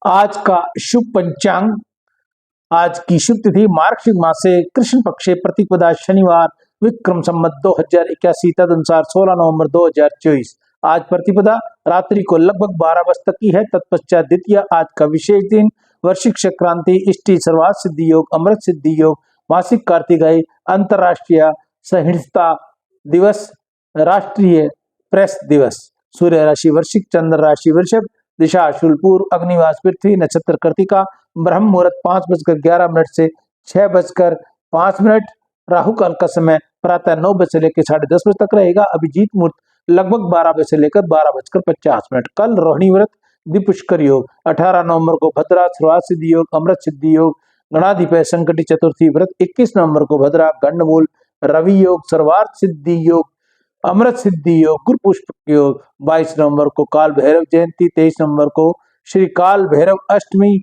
आज का शुभ पंचांग। आज की शुभ तिथि मार्गशीर मासे कृष्ण पक्षे प्रतिपदा शनिवार विक्रम संवत 2081 तदनुसार 16 नवंबर 2024। आज प्रतिपदा रात्रि को लगभग 12 बजे तक की है। तत्पश्चात द्वितीय। आज का विशेष दिन वर्षिक संक्रांति, इष्टि, सर्वार्थ सिद्धि योग, अमृत सिद्धि योग, मासिक कार्तिकाई, अंतरराष्ट्रीय सहिष्णुता दिवस, राष्ट्रीय प्रेस दिवस। सूर्य राशि वृश्चिक, चंद्र राशि वृषभ, दिशा शूलपूर्व, अग्निवास पृथ्वी, नक्षत्र कृतिका, ब्रह्म मुहूर्त 5:11 से 6:05। राहु काल का समय प्रातः 9 बजे से लेकर 10:30 बजे तक रहेगा। अभिजीत मुहूर्त लगभग 12 बजे से लेकर 12:50। कल रोहिणी व्रत, द्विपुष्कर योग। 18 नवंबर को भद्रा सर्वार्थ सिद्धि योग, अमृत सिद्धि योग, गणाधिपति संकटी चतुर्थी व्रत। 21 नवंबर को भद्रा गंडमूल रवि योग, सर्वार्थ सिद्धि योग, अमृत सिद्धि योग, गुरु पुष्प योग। 22 नवंबर को काल भैरव जयंती, 23 नवंबर को श्री काल भैरव अष्टमी,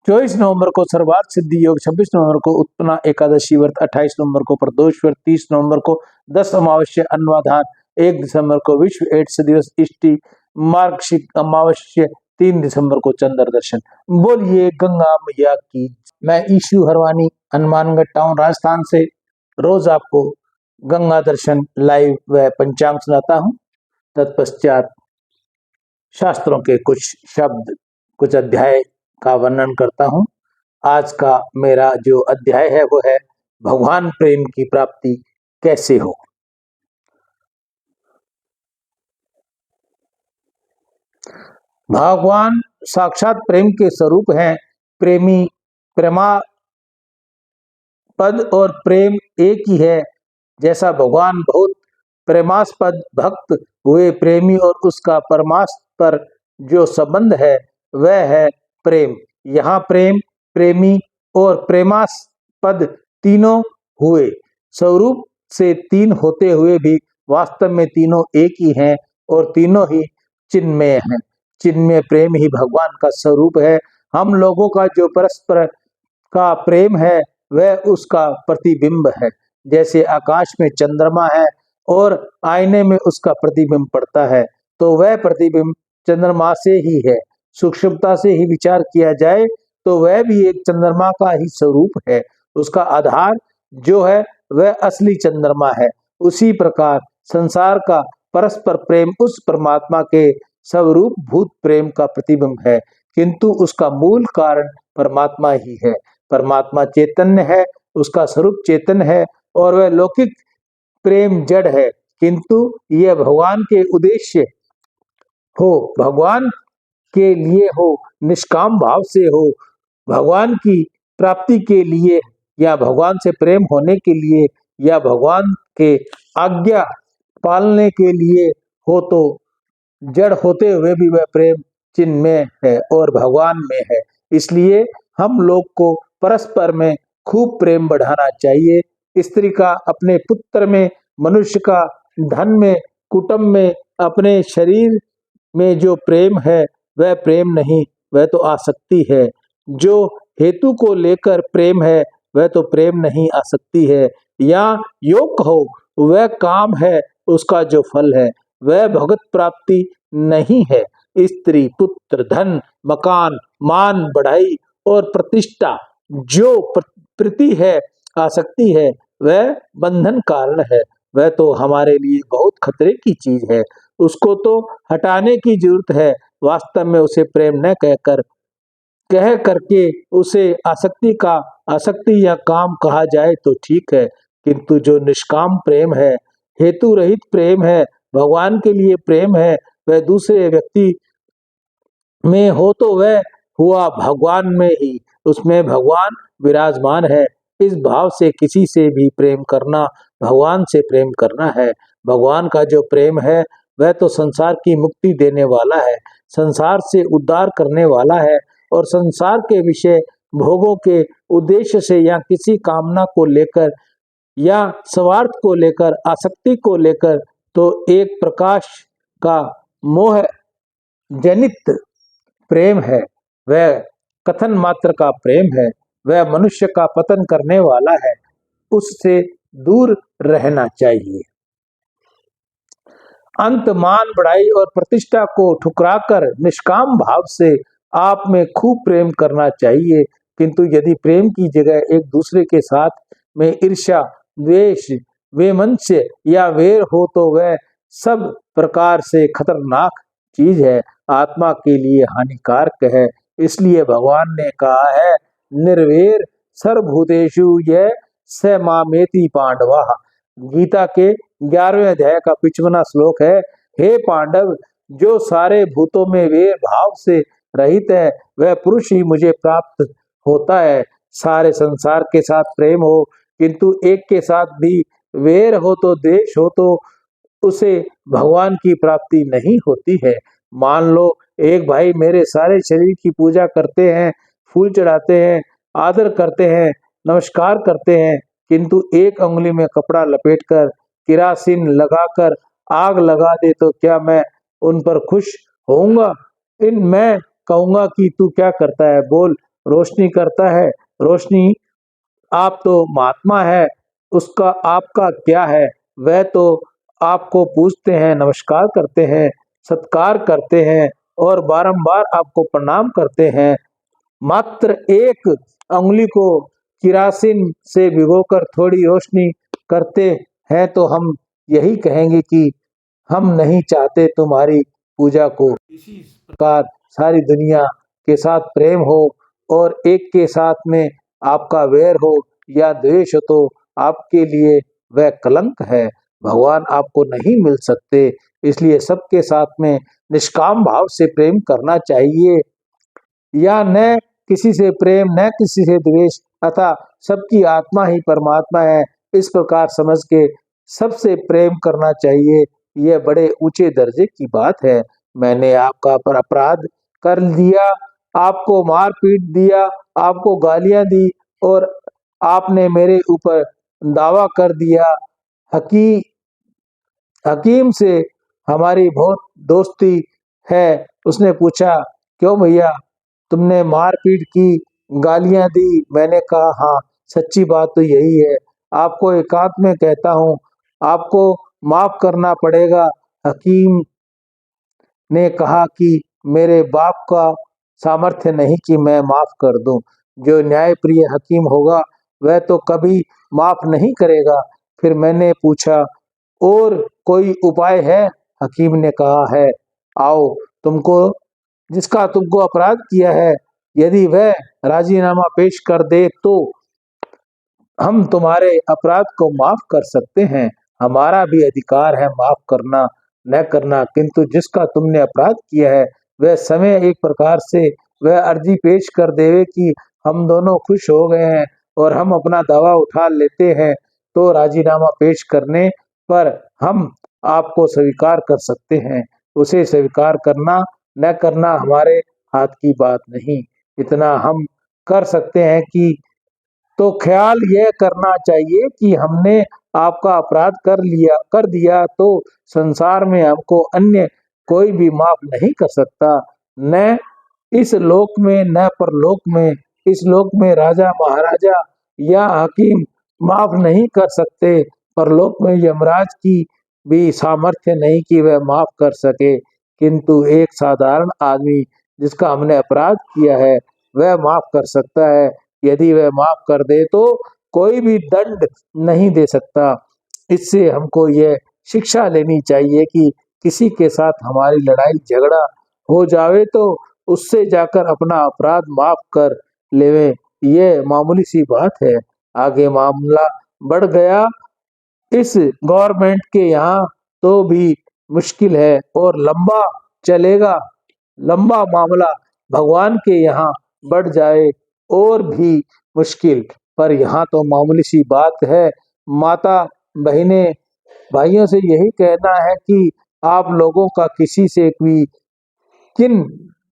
24 नवंबर को सर्वार्थ सिद्धि योग, 26 नवंबर को उत्पन्ना एकादशी व्रत, 28 नवंबर को प्रदोष व्रत, 30 नवंबर को 10 अमावस्या अन्नवाधान, 1 दिसंबर को विश्व एड्स दिवस, इष्टि, मार्गशीर अमावस्या, 3 दिसंबर को चंद्र दर्शन। बोलिए गंगा मैया की। मैं ईशु हरवानी हनुमानगढ़ टाउन राजस्थान से रोज आपको गंगा दर्शन लाइव व पंचांग सुनाता हूँ। तत्पश्चात शास्त्रों के कुछ शब्द, कुछ अध्याय का वर्णन करता हूँ। आज का मेरा जो अध्याय है वो है भगवान प्रेम की प्राप्ति कैसे हो। भगवान साक्षात प्रेम के स्वरूप हैं। प्रेमी, प्रेमापद और प्रेम एक ही है। जैसा भगवान बहुत प्रेमास्पद भक्त हुए प्रेमी और उसका परमात्मा पर जो संबंध है वह है प्रेम। यहाँ प्रेम, प्रेमी और प्रेमास्पद तीनों हुए। स्वरूप से तीन होते हुए भी वास्तव में तीनों एक ही हैं और तीनों ही चिन्मय हैं। चिन्मय प्रेम ही भगवान का स्वरूप है। हम लोगों का जो परस्पर का प्रेम है वह उसका प्रतिबिंब है। जैसे आकाश में चंद्रमा है और आईने में उसका प्रतिबिंब पड़ता है तो वह प्रतिबिंब चंद्रमा से ही है। सूक्ष्मता से ही विचार किया जाए तो वह भी एक चंद्रमा का ही स्वरूप है। उसका आधार जो है वह असली चंद्रमा है। उसी प्रकार संसार का परस्पर प्रेम उस परमात्मा के स्वरूप भूत प्रेम का प्रतिबिंब है, किंतु उसका मूल कारण परमात्मा ही है। परमात्मा चैतन्य है, उसका स्वरूप चेतन है और वह लौकिक प्रेम जड़ है, किंतु यह भगवान के उद्देश्य हो, भगवान के लिए हो, निष्काम भाव से हो, भगवान की प्राप्ति के लिए या भगवान से प्रेम होने के लिए या भगवान के आज्ञा पालने के लिए हो, तो जड़ होते हुए भी वह प्रेम चिन्मय है और भगवान में है। इसलिए हम लोग को परस्पर में खूब प्रेम बढ़ाना चाहिए। स्त्री का अपने पुत्र में, मनुष्य का धन में, कुटुंब में, अपने शरीर में जो प्रेम है वह प्रेम नहीं, वह तो आसक्ति है। जो हेतु को लेकर प्रेम है वह तो प्रेम नहीं, आसक्ति है। या योग कहो वह काम है, उसका जो फल है वह भगत प्राप्ति नहीं है। स्त्री, पुत्र, धन, मकान, मान, बढ़ाई और प्रतिष्ठा जो प्रीति है, आसक्ति है, वह बंधन कारण है। वह तो हमारे लिए बहुत खतरे की चीज है। उसको तो हटाने की जरूरत है। वास्तव में उसे प्रेम न कह करके उसे आसक्ति या काम कहा जाए तो ठीक है, किंतु जो निष्काम प्रेम है, हेतु रहित प्रेम है, भगवान के लिए प्रेम है, वह दूसरे व्यक्ति में हो तो वह हुआ भगवान में ही, उसमें भगवान विराजमान है। इस भाव से किसी से भी प्रेम करना भगवान से प्रेम करना है। भगवान का जो प्रेम है वह तो संसार की मुक्ति देने वाला है, संसार से उद्धार करने वाला है और संसार के विषय भोगों के उद्देश्य से या किसी कामना को लेकर या स्वार्थ को लेकर, आसक्ति को लेकर तो एक प्रकाश का मोह जनित प्रेम है, वह कथन मात्र का प्रेम है, वह मनुष्य का पतन करने वाला है, उससे दूर रहना चाहिए। अंत मान, बढ़ाई और प्रतिष्ठा को ठुकराकर निष्काम भाव से आप में खूब प्रेम करना चाहिए, किंतु यदि प्रेम की जगह एक दूसरे के साथ में ईर्ष्या, द्वेष, वैमनस्य या वैर हो तो वह सब प्रकार से खतरनाक चीज है, आत्मा के लिए हानिकारक है। इसलिए भगवान ने कहा है, निर्वैर सर्वभूतेषु यह स मामेति पांडवा। गीता के 11वें अध्याय का 55वां श्लोक है, हे पांडव, जो सारे भूतों में वैर भाव से रहित है वह पुरुष ही मुझे प्राप्त होता है। सारे संसार के साथ प्रेम हो, किंतु एक के साथ भी वैर हो तो, द्वेष हो तो उसे भगवान की प्राप्ति नहीं होती है। मान लो एक भाई मेरे सारे शरीर की पूजा करते हैं, फूल चढ़ाते हैं, आदर करते हैं, नमस्कार करते हैं, किंतु एक अंगुली में कपड़ा लपेटकर किरासिन लगाकर आग लगा दे तो क्या मैं उन पर खुश होऊंगा? इन मैं कहूंगा कि तू क्या करता है, बोल। रोशनी करता है। रोशनी, आप तो महात्मा है, उसका आपका क्या है? वह तो आपको पूजते हैं, नमस्कार करते हैं, सत्कार करते हैं और बारंबार आपको प्रणाम करते हैं। मात्र एक अंगुली को किरासिन से भिगोकर थोड़ी रोशनी करते हैं तो हम यही कहेंगे कि हम नहीं चाहते तुम्हारी पूजा को। इसी प्रकार सारी दुनिया के साथ प्रेम हो और एक के साथ में आपका वैर हो या द्वेष हो तो आपके लिए वह कलंक है। भगवान आपको नहीं मिल सकते, इसलिए सबके साथ में निष्काम भाव से प्रेम करना चाहिए। या न किसी से प्रेम, न किसी से द्वेष, अतः सबकी आत्मा ही परमात्मा है, इस प्रकार समझ के सबसे प्रेम करना चाहिए। यह बड़े ऊंचे दर्जे की बात है। मैंने आपका पर अपराध कर दिया, आपको मार पीट दिया, आपको गालियां दी और आपने मेरे ऊपर दावा कर दिया। हकी हकीम से हमारी बहुत दोस्ती है। उसने पूछा, क्यों भैया, तुमने मारपीट की, गालियां दी? मैंने कहा, हाँ, सच्ची बात तो यही है। आपको एकांत में कहता हूँ, आपको माफ करना पड़ेगा। हकीम ने कहा कि मेरे बाप का सामर्थ्य नहीं कि मैं माफ कर दूं। जो न्यायप्रिय हकीम होगा वह तो कभी माफ नहीं करेगा। फिर मैंने पूछा, और कोई उपाय है? हकीम ने कहा है, आओ, तुमको जिसका तुमको अपराध किया है यदि वह राजीनामा पेश कर दे तो हम तुम्हारे अपराध को माफ कर सकते हैं। हमारा भी अधिकार है माफ करना न करना, किंतु जिसका तुमने अपराध किया है वह समय एक प्रकार से वह अर्जी पेश कर देवे कि हम दोनों खुश हो गए हैं और हम अपना दावा उठा लेते हैं, तो राजीनामा पेश करने पर हम आपको स्वीकार कर सकते हैं। उसे स्वीकार करना न करना हमारे हाथ की बात नहीं। इतना हम कर सकते हैं कि तो ख्याल यह करना चाहिए कि हमने आपका अपराध कर दिया तो संसार में हमको अन्य कोई भी माफ नहीं कर सकता। न इस लोक में न परलोक में। इस लोक में राजा महाराजा या हकीम माफ नहीं कर सकते, परलोक में यमराज की भी सामर्थ्य नहीं कि वह माफ कर सके, किंतु एक साधारण आदमी जिसका हमने अपराध किया है वह माफ कर सकता है। यदि वह माफ कर दे तो कोई भी दंड नहीं दे सकता। इससे हमको यह शिक्षा लेनी चाहिए कि किसी के साथ हमारी लड़ाई झगड़ा हो जावे तो उससे जाकर अपना अपराध माफ कर लेवे। यह मामूली सी बात है। आगे मामला बढ़ गया इस गवर्नमेंट के यहाँ तो भी मुश्किल है और लंबा चलेगा। लंबा मामला भगवान के यहाँ बढ़ जाए और भी मुश्किल, पर यहाँ तो मामूली सी बात है। माता बहने भाइयों से यही कहना है कि आप लोगों का किसी से भी किन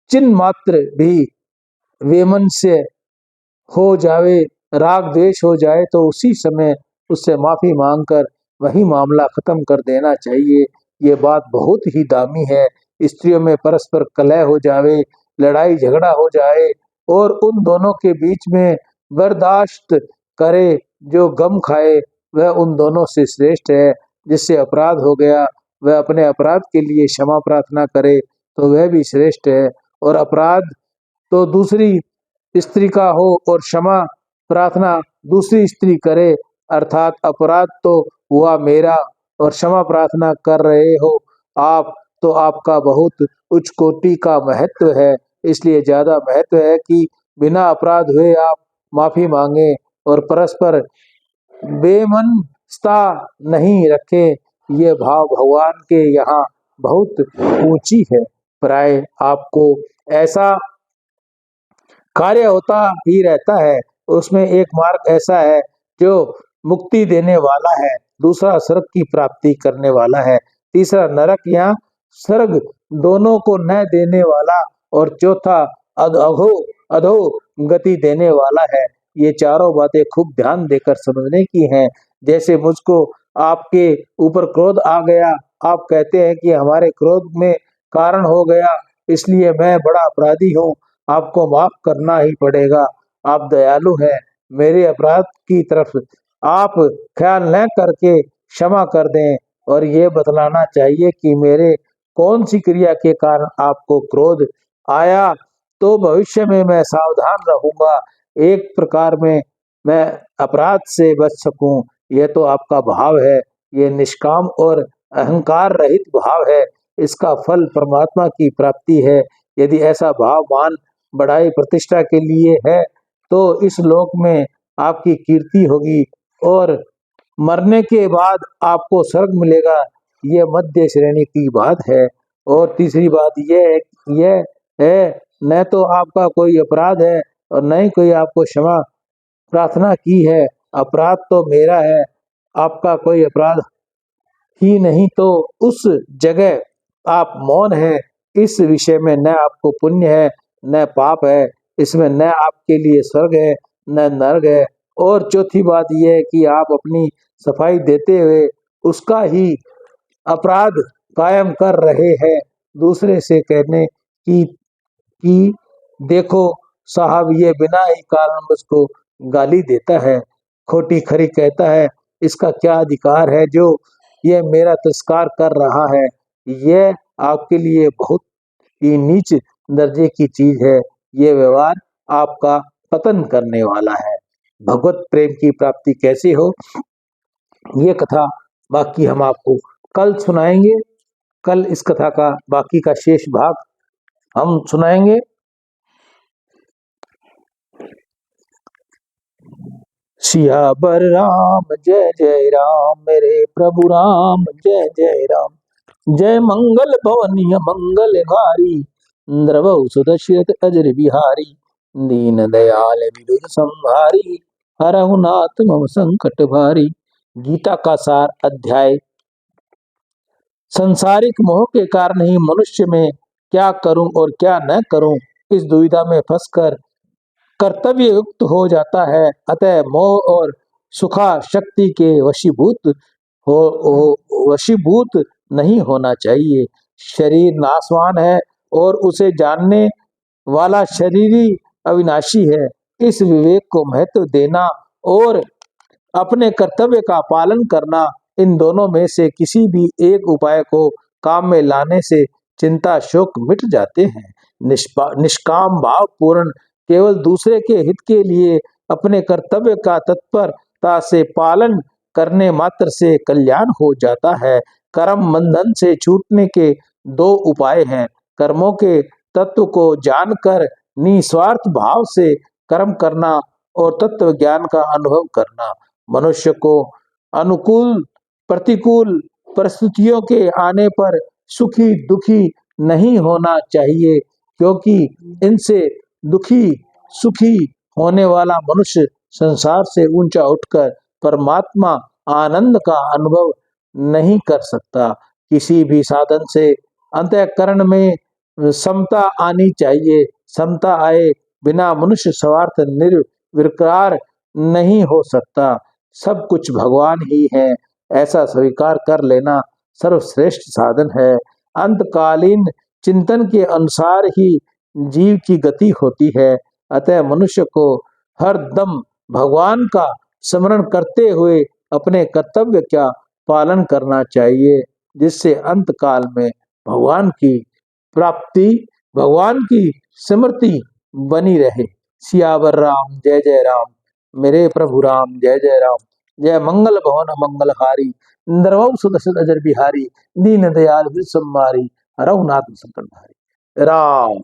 चिन्ह मात्र भी वैमनस्य हो जावे, राग द्वेष हो जाए तो उसी समय उससे माफी मांगकर वही मामला खत्म कर देना चाहिए। ये बात बहुत ही दामी है। स्त्रियों में परस्पर कलह हो जावे, लड़ाई झगड़ा हो जाए और उन दोनों के बीच में बर्दाश्त करे, जो गम खाए वह उन दोनों से श्रेष्ठ है। जिससे अपराध हो गया वह अपने अपराध के लिए क्षमा प्रार्थना करे तो वह भी श्रेष्ठ है। और अपराध तो दूसरी स्त्री का हो और क्षमा प्रार्थना दूसरी स्त्री करे, अर्थात अपराध तो हुआ मेरा और क्षमा प्रार्थना कर रहे हो आप, तो आपका बहुत उच्च कोटि का महत्व है। इसलिए ज्यादा महत्व है कि बिना अपराध हुए आप माफी मांगे और परस्पर बेमनस्ता नहीं रखे। ये भाव भगवान के यहाँ बहुत ऊंची है। प्राय आपको ऐसा कार्य होता ही रहता है। उसमें एक मार्ग ऐसा है जो मुक्ति देने वाला है, दूसरा स्वर्ग की प्राप्ति करने वाला है, तीसरा नरक या स्वर्ग दोनों को न देने वाला और चौथा अधो अधो गति देने वाला है। ये चारों बातें खूब ध्यान देकर समझने की हैं। जैसे मुझको आपके ऊपर क्रोध आ गया, आप कहते हैं कि हमारे क्रोध में कारण हो गया, इसलिए मैं बड़ा अपराधी हूँ, आपको माफ करना ही पड़ेगा। आप दयालु हैं, मेरे अपराध की तरफ आप ख्याल न करके क्षमा कर दें और ये बतलाना चाहिए कि मेरे कौन सी क्रिया के कारण आपको क्रोध आया, तो भविष्य में मैं सावधान रहूंगा, एक प्रकार में मैं अपराध से बच सकूं। यह तो आपका भाव है, ये निष्काम और अहंकार रहित भाव है। इसका फल परमात्मा की प्राप्ति है। यदि ऐसा भाव मान बढ़ाई प्रतिष्ठा के लिए है तो इस लोक में आपकी कीर्ति होगी और मरने के बाद आपको स्वर्ग मिलेगा। ये मध्य श्रेणी की बात है। और तीसरी बात यह है, न तो आपका कोई अपराध है और न ही कोई आपको क्षमा प्रार्थना की है। अपराध तो मेरा है, आपका कोई अपराध ही नहीं, तो उस जगह आप मौन है। इस विषय में न आपको पुण्य है न पाप है, इसमें न आपके लिए स्वर्ग है न नरक है। और चौथी बात यह है कि आप अपनी सफाई देते हुए उसका ही अपराध कायम कर रहे हैं, दूसरे से कहने कि देखो साहब ये बिना ही कारण मुझको गाली देता है, खोटी खरी कहता है, इसका क्या अधिकार है जो ये मेरा तिरस्कार कर रहा है। यह आपके लिए बहुत ही नीच दर्जे की चीज है। ये व्यवहार आपका पतन करने वाला है। भगवत प्रेम की प्राप्ति कैसे हो, ये कथा बाकी हम आपको कल सुनाएंगे। कल इस कथा का बाकी का शेष भाग हम सुनाएंगे। सियावर राम जय जय राम, मेरे प्रभु राम जय जय राम। जय मंगल भवनीय मंगल हारी, द्रवहु सुदशरथ अजर बिहारी। दीन दयाल विबुध संहारी, हरहु नाथ मम संकट भारी। गीता का सार अध्याय। संसारिक मोह के कारण ही मनुष्य में क्या करूं और क्या न करूं, इस दुविधा में फंसकर कर्तव्य युक्त हो जाता है। अतः मोह और सुखा शक्ति के वशीभूत नहीं होना चाहिए। शरीर नाशवान है और उसे जानने वाला शरीर ही अविनाशी है। इस विवेक को महत्व देना और अपने कर्तव्य का पालन करना, इन दोनों में से किसी भी एक उपाय को काम में लाने से चिंता शोक मिट जाते हैं। निष्काम भाव पूर्ण केवल दूसरे के हित के लिए अपने कर्तव्य का तत्परता से पालन करने मात्र से कल्याण हो जाता है। कर्म बंधन से छूटने के दो उपाय हैं। कर्मों के तत्व को जानकर निस्वार्थ भाव से कर्म करना और तत्व ज्ञान का अनुभव करना। मनुष्य को अनुकूल प्रतिकूल परिस्थितियों के आने पर सुखी दुखी नहीं होना चाहिए, क्योंकि इनसे दुखी सुखी होने वाला मनुष्य संसार से ऊंचा उठकर परमात्मा आनंद का अनुभव नहीं कर सकता। किसी भी साधन से अंतःकरण में समता आनी चाहिए। समता आए बिना मनुष्य स्वार्थ निर्विकार नहीं हो सकता। सब कुछ भगवान ही है, ऐसा स्वीकार कर लेना सर्वश्रेष्ठ साधन है। अंतकालीन चिंतन के अनुसार ही जीव की गति होती है। अतः मनुष्य को हर दम भगवान का स्मरण करते हुए अपने कर्तव्य का पालन करना चाहिए, जिससे अंत काल में भगवान की प्राप्ति, भगवान की स्मृति बनी रहे। सियावर राम जय जय राम, मेरे प्रभु राम जय जय राम। जय मंगल भवन मंगलहारी, इंद्रवऊ सुदशरथ अजर बिहारी, दीन दयाल विश्वम्हारी, रघुनाथ संकट भारी। राम।